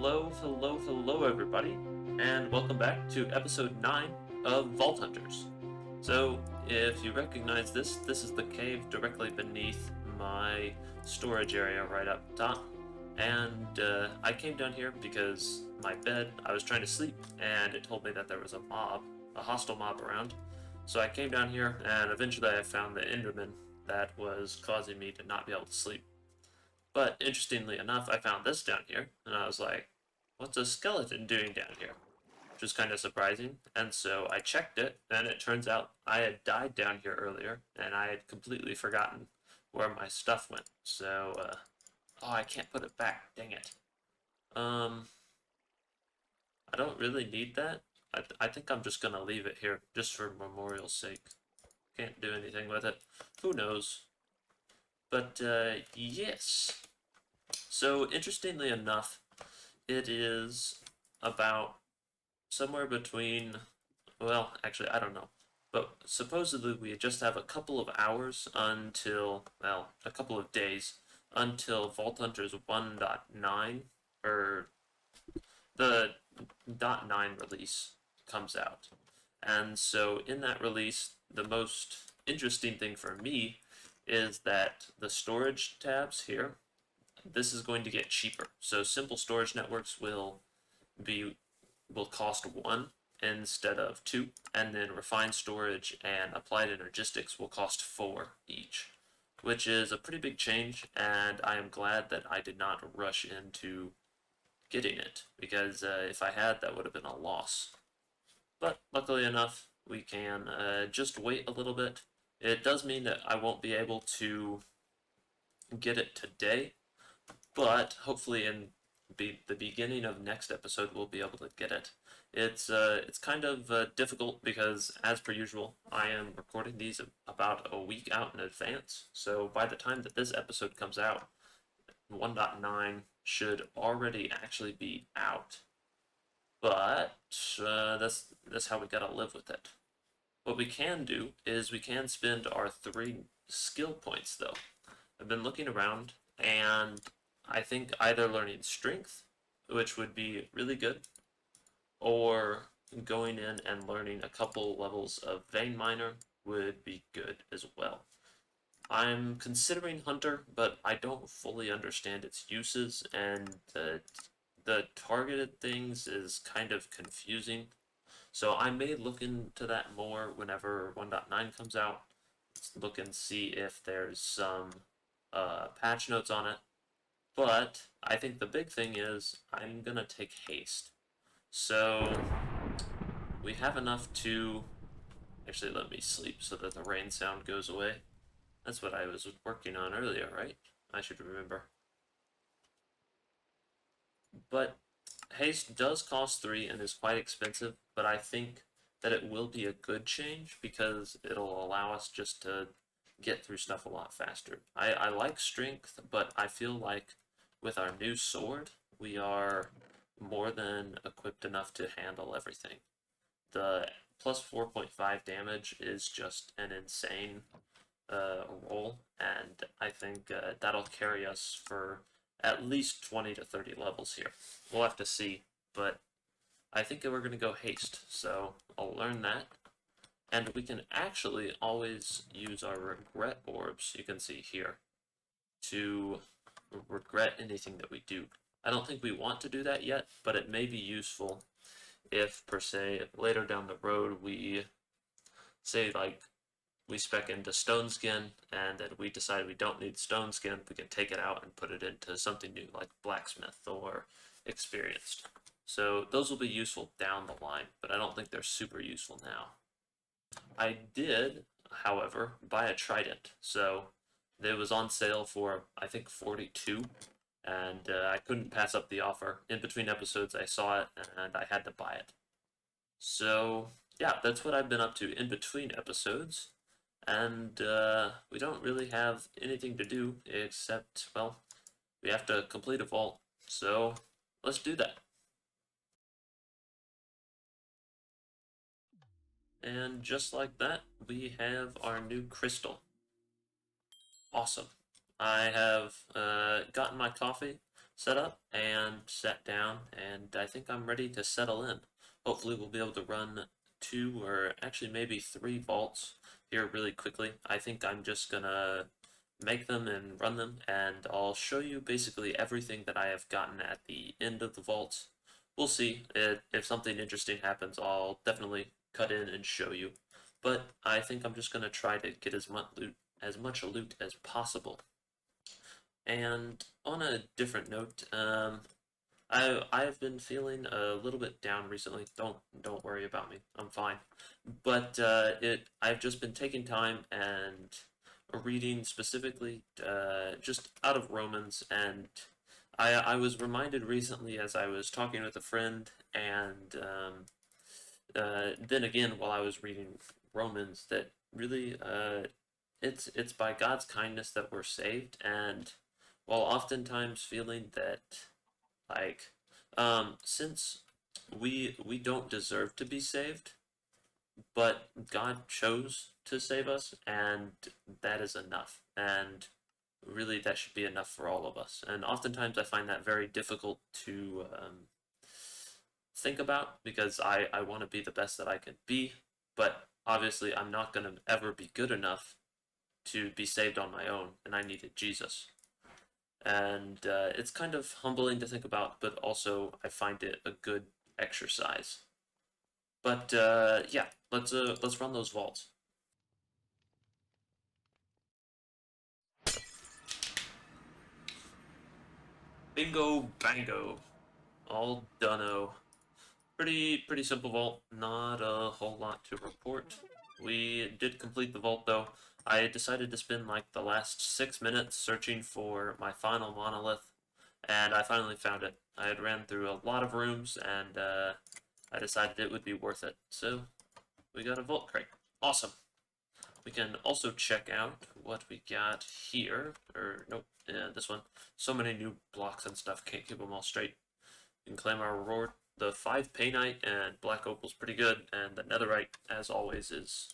Hello, everybody, and welcome back to episode 9 of Vault Hunters. So, if you recognize this is the cave directly beneath my storage area right up top. And I came down here because my bed, I was trying to sleep, and it told me that there was a hostile mob around. So I came down here, and eventually I found the Enderman that was causing me to not be able to sleep. But interestingly enough, I found this down here, and I was like, what's a skeleton doing down here? Which was kind of surprising, and so I checked it, and it turns out I had died down here earlier, and I had completely forgotten where my stuff went. So, oh, I can't put it back, dang it. I don't really need that. I think I'm just gonna leave it here, just for memorial's sake. Can't do anything with it. Who knows? But, yes. So, interestingly enough, it is about somewhere between, well, actually, I don't know. But supposedly we just have a couple of hours until, well, a couple of days until Vault Hunters 1.9, or the .9 release comes out. And so in that release, the most interesting thing for me is that the storage tabs here, this is going to get cheaper. So simple storage networks will cost 1 instead of 2, and then refined storage and applied energistics will cost 4 each, which is a pretty big change, and I am glad that I did not rush into getting it, because if I had, that would have been a loss. But luckily enough, we can just wait a little bit. It does mean that I won't be able to get it today, but hopefully in the beginning of next episode we'll be able to get it. It's kind of difficult because, as per usual, I am recording these about a week out in advance. So by the time that this episode comes out, 1.9 should already actually be out. But that's how we gotta live with it. What we can do is we can spend our 3 skill points though. I've been looking around, and I think either learning strength, which would be really good, or going in and learning a couple levels of vein miner would be good as well. I'm considering hunter, but I don't fully understand its uses, and the targeted things is kind of confusing. So I may look into that more whenever 1.9 comes out. Look and see if there's some patch notes on it. But I think the big thing is I'm going to take haste. So we have enough to actually let me sleep so that the rain sound goes away. That's what I was working on earlier, right? I should remember. But haste does cost 3 and is quite expensive, but I think that it will be a good change because it'll allow us just to get through stuff a lot faster. I like strength, but I feel like with our new sword, we are more than equipped enough to handle everything. The plus 4.5 damage is just an insane roll, and I think that'll carry us for at least 20 to 30 levels here. We'll have to see, but I think we're going to go haste, so I'll learn that. And we can actually always use our regret orbs, you can see here, to regret anything that we do. I don't think we want to do that yet, but it may be useful if, per se, later down the road we say, like, we spec into stone skin, and then we decide we don't need stone skin, we can take it out and put it into something new, like blacksmith or experienced. So those will be useful down the line, but I don't think they're super useful now. I did, however, buy a trident, so it was on sale for, I think, 42, and I couldn't pass up the offer. In between episodes, I saw it, and I had to buy it. So, yeah, that's what I've been up to in between episodes, and we don't really have anything to do except, well, we have to complete a vault, so let's do that. And just like that, we have our new crystal. Awesome. I have gotten my coffee, set up and sat down, and I think I'm ready to settle in. Hopefully, we'll be able to run two or actually maybe three vaults here really quickly. I think I'm just gonna make them and run them, and I'll show you basically everything that I have gotten at the end of the vault. We'll see. If something interesting happens, I'll definitely cut in and show you. But I think I'm just gonna try to get as much loot as possible. And on a different note, I've been feeling a little bit down recently. Don't worry about me. I'm fine. But I've just been taking time and reading specifically just out of Romans, and I was reminded recently as I was talking with a friend, and then again while I was reading Romans, that really it's by God's kindness that we're saved, and while oftentimes feeling that like since we don't deserve to be saved, but God chose to save us, and that is enough. And really, that should be enough for all of us. And oftentimes, I find that very difficult to think about because I want to be the best that I can be, but obviously, I'm not going to ever be good enough to be saved on my own, and I needed Jesus. And it's kind of humbling to think about, but also I find it a good exercise. But yeah, let's run those vaults. Bingo bango, all done-o. Pretty simple vault, not a whole lot to report. We did complete the vault though. I decided to spend like the last 6 minutes searching for my final monolith, and I finally found it. I had ran through a lot of rooms, and I decided it would be worth it. So we got a vault crate. Awesome. We can also check out what we got here, or nope, this one. So many new blocks and stuff, can't keep them all straight. We can claim our reward. The 5 Painite and Black Opal's pretty good, and the Netherite, as always, is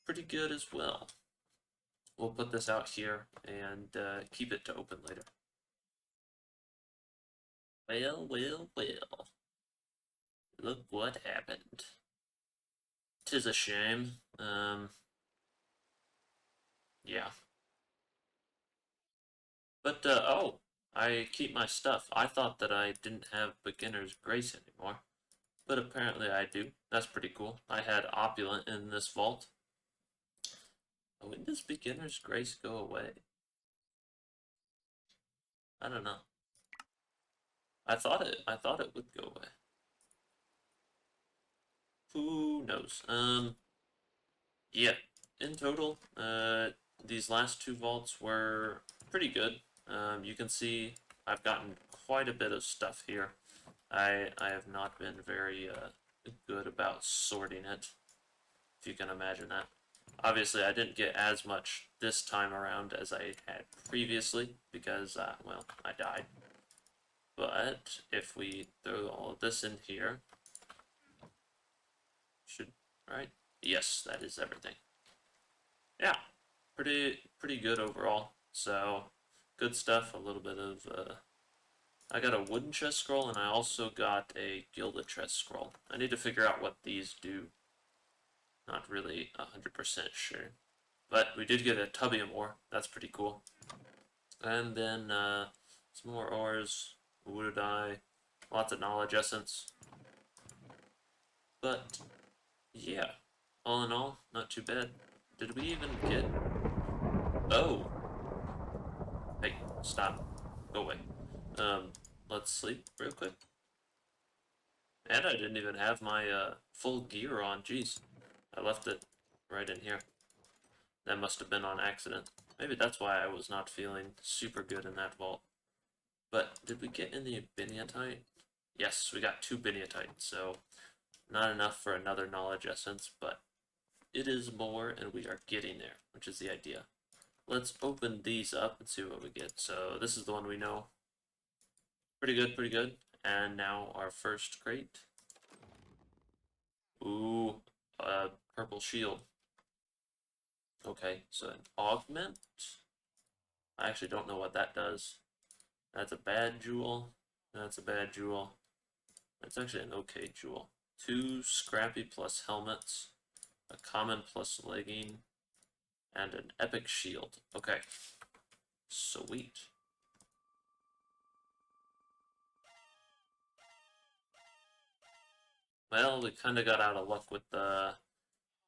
pretty good as well. We'll put this out here and keep it to open later. Well. Look what happened. 'Tis a shame. Yeah. But, oh, I keep my stuff. I thought that I didn't have Beginner's Grace anymore, but apparently I do. That's pretty cool. I had Opulent in this vault. When does Beginner's Grace go away? I don't know. I thought it would go away. Who knows? Yeah. In total, these last two vaults were pretty good. You can see I've gotten quite a bit of stuff here. I have not been very good about sorting it, if you can imagine that. Obviously, I didn't get as much this time around as I had previously because, well, I died. But if we throw all of this in here, should, right? Yes, that is everything. Yeah, pretty good overall. So, good stuff. A little bit of, I got a wooden chest scroll, and I also got a gilded chest scroll. I need to figure out what these do. Not really 100% sure. But we did get a tubbium ore. That's pretty cool. And then some more ores, wooded eye, lots of knowledge essence. But yeah, all in all, not too bad. Did we even get? Oh, hey, stop, go away. Um, let's sleep real quick. And I didn't even have my full gear on. Jeez, I left it right in here. That must have been on accident. Maybe that's why I was not feeling super good in that vault. But did we get in the Biniatite? Yes, we got 2 Biniatite, so not enough for another knowledge essence, but it is more, and we are getting there, which is the idea. Let's open these up and see what we get. So this is the one we know. Pretty good, pretty good. And now our first crate. Ooh, purple shield. Okay, so an augment. I actually don't know what that does. That's a bad jewel. That's a bad jewel. That's actually an okay jewel. Two scrappy plus helmets, a common plus legging, and an epic shield. Okay. Sweet. Well, we kind of got out of luck with the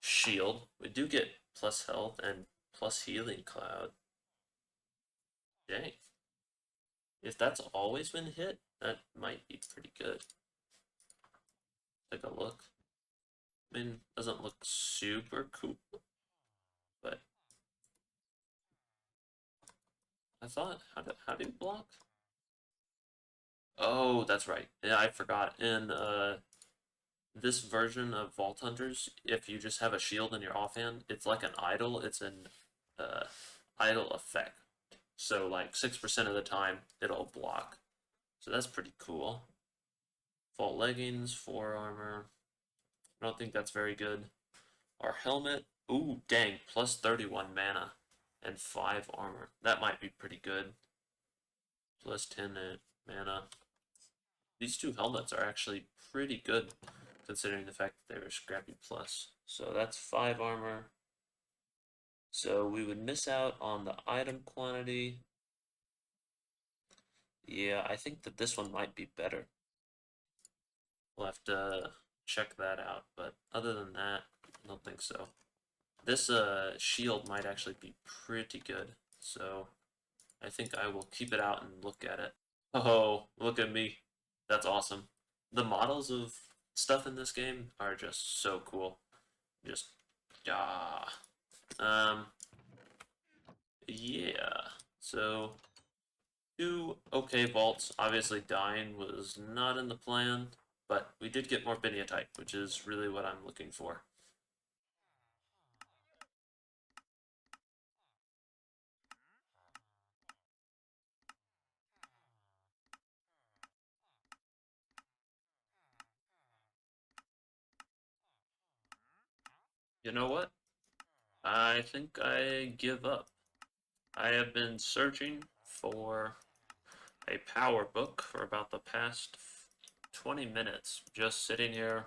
shield. We do get plus health and plus healing cloud. Dang. If that's always been hit, that might be pretty good. Take a look. I mean, doesn't look super cool, but I thought, how do you block? Oh, that's right. Yeah, I forgot. In this version of Vault Hunters, if you just have a shield in your offhand, it's like an idol. It's an uh, idle effect. So like 6% of the time, it'll block. So that's pretty cool. Vault leggings, 4 armor. I don't think that's very good. Our helmet, ooh, dang, plus 31 mana and 5 armor. That might be pretty good. Plus 10 mana. These two helmets are actually pretty good considering the fact that they were Scrappy Plus. So that's 5 armor. So we would miss out on the item quantity. Yeah, I think that this one might be better. We'll have to check that out, but other than that, I don't think so. This shield might actually be pretty good, so I think I will keep it out and look at it. Oh, look at me. That's awesome. The models of stuff in this game are just so cool. Just, ah. Um, yeah. So, two okay vaults. Obviously, dying was not in the plan, but we did get more Biniatite, which is really what I'm looking for. You know what? I think I give up. I have been searching for a power book for about the past 20 minutes, just sitting here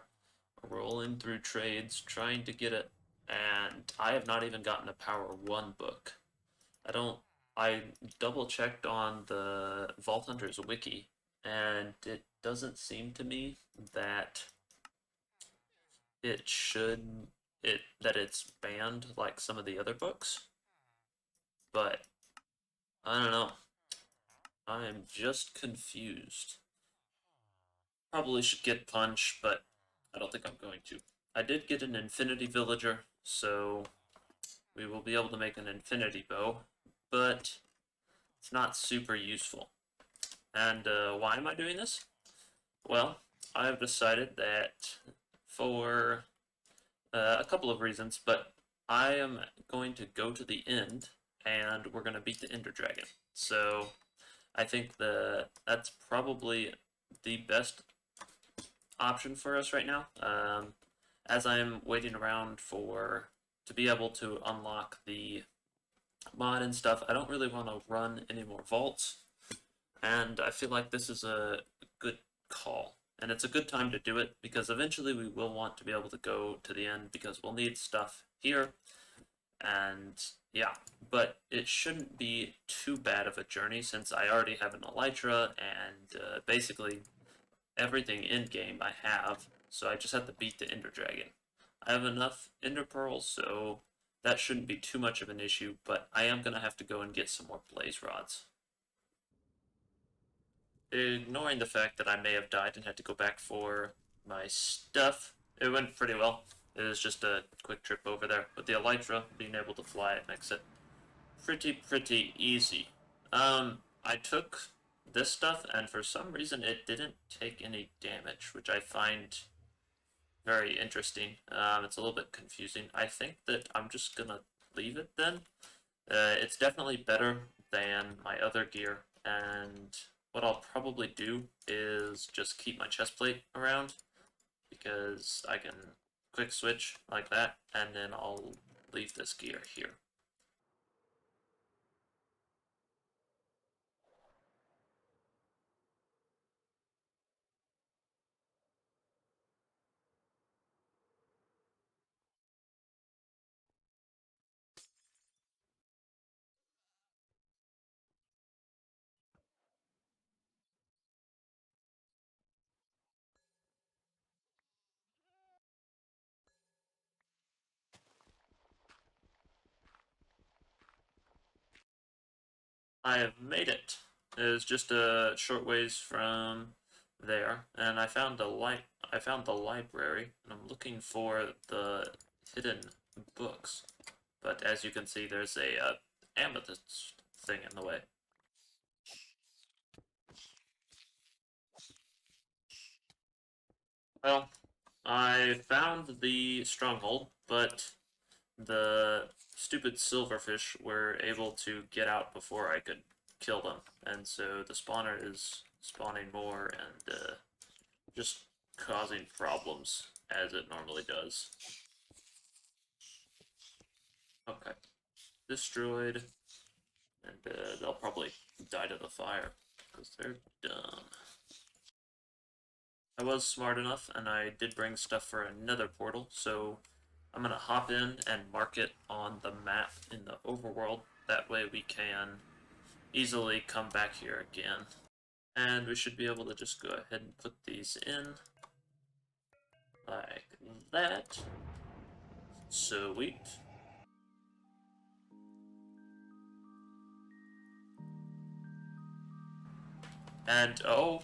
rolling through trades trying to get it, and I have not even gotten a power 1 book. I don't I double checked on the Vault Hunters wiki, and it doesn't seem to me that it should it that it's banned like some of the other books, but I don't know. I am just confused. Probably should get Punch, but I don't think I'm going to. I did get an Infinity Villager, so we will be able to make an Infinity Bow, but it's not super useful. And why am I doing this? Well, I've decided that for a couple of reasons, but I am going to go to the end, and we're going to beat the Ender Dragon. So I think that's probably the best option for us right now. As I'm waiting around to be able to unlock the mod and stuff, I don't really want to run any more vaults, and I feel like this is a good call. And it's a good time to do it because eventually we will want to be able to go to the end because we'll need stuff here. And yeah, but it shouldn't be too bad of a journey since I already have an Elytra and basically everything in game I have, so I just have to beat the Ender Dragon. I have enough Ender Pearls, so that shouldn't be too much of an issue, but I am going to have to go and get some more Blaze Rods. Ignoring the fact that I may have died and had to go back for my stuff, it went pretty well. It was just a quick trip over there. With the Elytra, being able to fly it makes it pretty easy. I took this stuff, and for some reason it didn't take any damage, which I find very interesting. It's a little bit confusing. I think that I'm just gonna leave it then. It's definitely better than my other gear, and what I'll probably do is just keep my chest plate around, because I can quick switch like that, and then I'll leave this gear here. I have made it. It's just a short ways from there, and I found the library, and I'm looking for the hidden books. But as you can see, there's a amethyst thing in the way. Well, I found the stronghold, but the stupid silverfish were able to get out before I could kill them, and so the spawner is spawning more and just causing problems as it normally does. Okay, destroyed, and they'll probably die to the fire because they're dumb. I was smart enough, and I did bring stuff for another portal, so I'm gonna hop in and mark it on the map in the overworld. That way we can easily come back here again. And we should be able to just go ahead and put these in like that. Sweet. And oh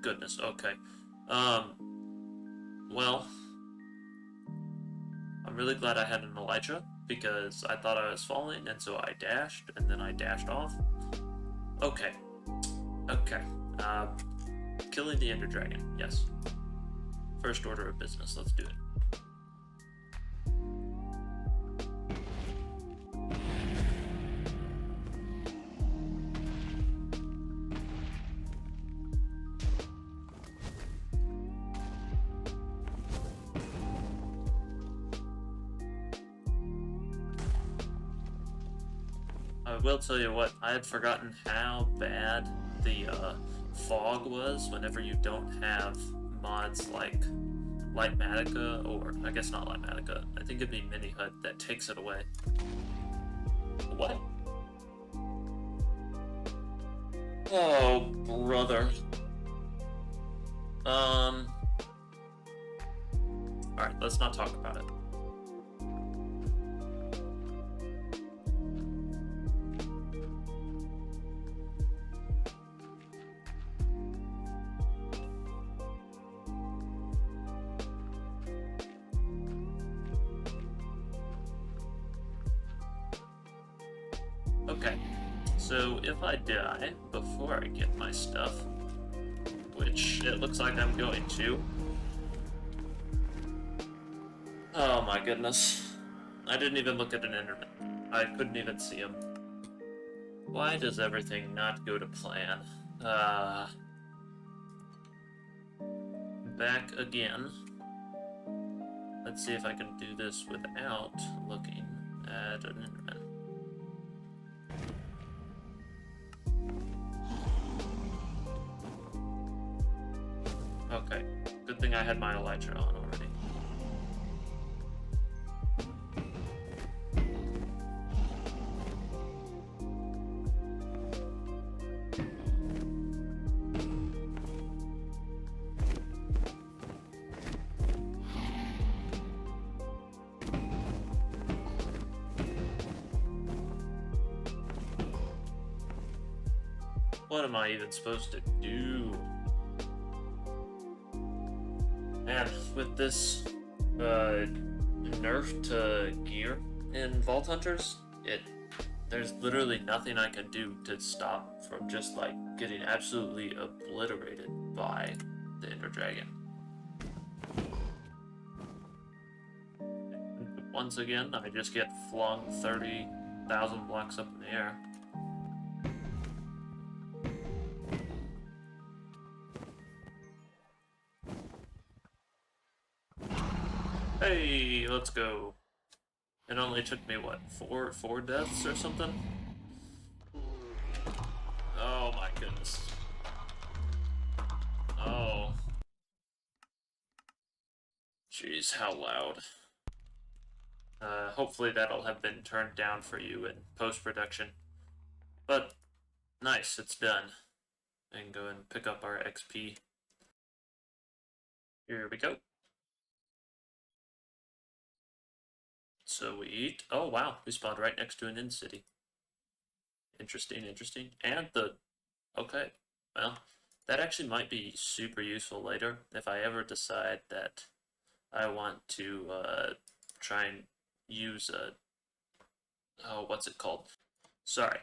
goodness, okay. Well, I'm really glad I had an elytra because I thought I was falling, and so I dashed, and then I dashed off. Okay, okay. Killing the Ender Dragon, yes. First order of business, let's do it. I will tell you what, I had forgotten how bad the fog was whenever you don't have mods like Lightmatica, or I guess not Lightmatica, I think it'd be Mini HUD that takes it away. What? Oh, brother. Alright, let's not talk about it. Okay, so if I die before I get my stuff, which it looks like I'm going to. Oh my goodness. I didn't even look at an Enderman. I couldn't even see him. Why does everything not go to plan? Back again. Let's see if I can do this without looking at an Enderman. Okay, good thing I had my elytra on already. What am I even supposed to do? Man, with this nerf to gear in Vault Hunters, there's literally nothing I can do to stop from just like getting absolutely obliterated by the Ender Dragon. Once again, I just get flung 30,000 blocks up in the air. Hey, let's go. It only took me, what, four deaths or something? Oh my goodness. Oh. Jeez, how loud. Hopefully that'll have been turned down for you in post-production. But, nice, it's done. And go and pick up our XP. Here we go. Sweet. Oh, wow. We spawned right next to an inn city. Interesting, interesting. And the... Okay. Well, that actually might be super useful later if I ever decide that I want to try and use a... Oh, what's it called? Sorry.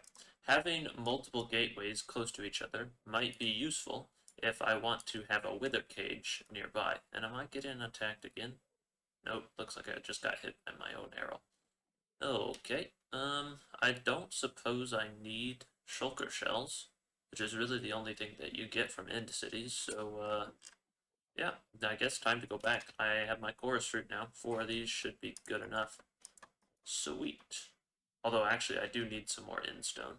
Having multiple gateways close to each other might be useful if I want to have a wither cage nearby. And am I getting attacked again? Nope, looks like I just got hit by my own arrow. Okay, I don't suppose I need shulker shells, which is really the only thing that you get from end cities, so, yeah, I guess time to go back. I have my chorus fruit now. 4 of these should be good enough. Sweet. Although, actually, I do need some more end stone.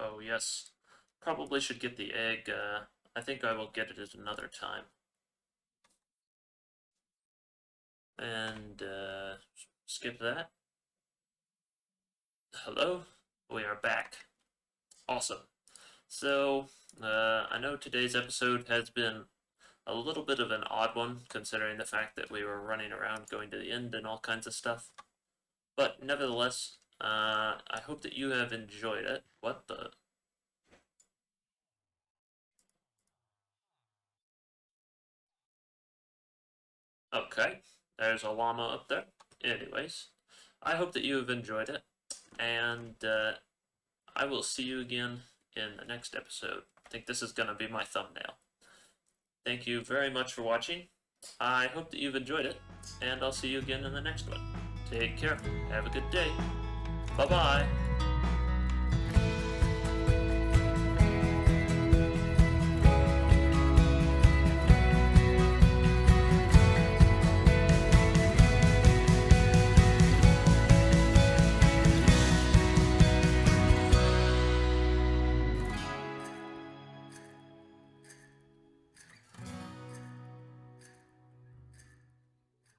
Oh, yes. Probably should get the egg. I think I will get it at another time. And, skip that. Hello? We are back. Awesome. So, I know today's episode has been a little bit of an odd one, considering the fact that we were running around going to the end and all kinds of stuff. But nevertheless, I hope that you have enjoyed it. What the... Okay, there's a llama up there. Anyways, I hope that you have enjoyed it, and I will see you again in the next episode. I think this is going to be my thumbnail. Thank you very much for watching. I hope that you've enjoyed it, and I'll see you again in the next one. Take care. Have a good day. Bye-bye.